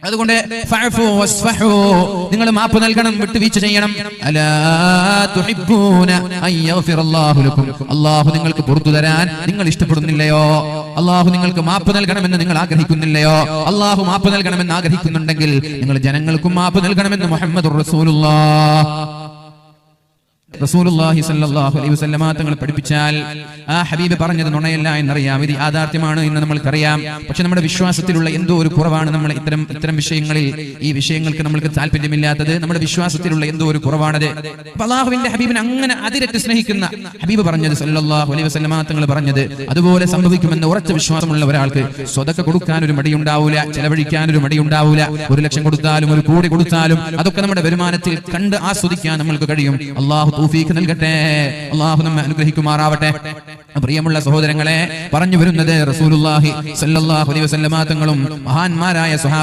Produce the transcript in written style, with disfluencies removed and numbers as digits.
അതുകൊണ്ട് ഫഅഫു വസ്ഫഹു, നിങ്ങൾ മാപ്പ് നൽകണം, വിട്ടുവീഴ്ച ചെയ്യണം. അലാ തുഹിബ്ബൂന അൻ യഗ്ഫിറല്ലാഹു ലക്കും, അല്ലാഹു നിങ്ങൾക്ക് പുറത്തു തരാൻ നിങ്ങൾ ഇഷ്ടപ്പെടുന്നില്ലയോ? അല്ലാഹു നിങ്ങൾക്ക് മാപ്പ് നൽകണമെന്ന് നിങ്ങൾ ആഗ്രഹിക്കുന്നില്ലയോ? അല്ലാഹു മാപ്പ് നൽകണമെന്ന് ആഗ്രഹിക്കുന്നുണ്ടെങ്കിൽ നിങ്ങൾ ജനങ്ങൾക്കും മാപ്പ് നൽകണമെന്ന് മുഹമ്മദുർ റസൂലുള്ളാഹ് റസൂലുള്ളാഹി സ്വല്ലല്ലാഹു അലൈഹി വസല്ലമ തങ്ങൾ പഠിപ്പിച്ചാൽ ആ ഹബീബ് പറഞ്ഞത് നുണയല്ല എന്നറിയാം. ഇത് യാഥാർത്ഥ്യമാണ് എന്ന് നമ്മൾക്കറിയാം. പക്ഷെ നമ്മുടെ വിശ്വാസത്തിലുള്ള എന്തോ ഒരു കുറവാണ്. നമ്മൾ ഇത്തരം വിഷയങ്ങളിൽ, ഈ വിഷയങ്ങൾക്ക് നമ്മൾക്ക് താല്പര്യമില്ലാത്തത് നമ്മുടെ വിശ്വാസത്തിലുള്ള എന്തോ ഒരു കുറവാണത്. അല്ലാഹുവിന്റെ ഹബീബിനെ അങ്ങനെ അതിരറ്റ് സ്നേഹിക്കുന്ന ഹബീബ് പറഞ്ഞത് സ്വല്ലല്ലാഹു അലൈഹി വസല്ലമ തങ്ങൾ പറഞ്ഞത് അതുപോലെ സംഭവിക്കുമെന്ന് ഉറച്ച വിശ്വാസമുള്ള ഒരാൾക്ക് സ്വതക്ക കൊടുക്കാൻ ഒരു മടിയുണ്ടാവൂല, ചെലവഴിക്കാൻ ഒരു മടിയുണ്ടാവൂല. 1 ലക്ഷം കൊടുത്താലും 1 കോടി കൊടുത്താലും അതൊക്കെ നമ്മുടെ വരുമാനത്തിൽ കണ്ട് ആസ്വദിക്കാൻ നമ്മൾക്ക് കഴിയും. അല്ലാഹു തൗഫീഖ് നൽകട്ടെ, അല്ലാഹു നമ്മെ അനുഗ്രഹിക്കുമാറാവട്ടെ. പ്രിയമുള്ള സഹോദരങ്ങളെ, പറഞ്ഞു വരുന്നത് റസൂലുള്ളാഹി സ്വല്ലല്ലാഹു അലൈഹി വസല്ലമ തങ്ങളും മഹാന്മാരായ സ്വഹാബ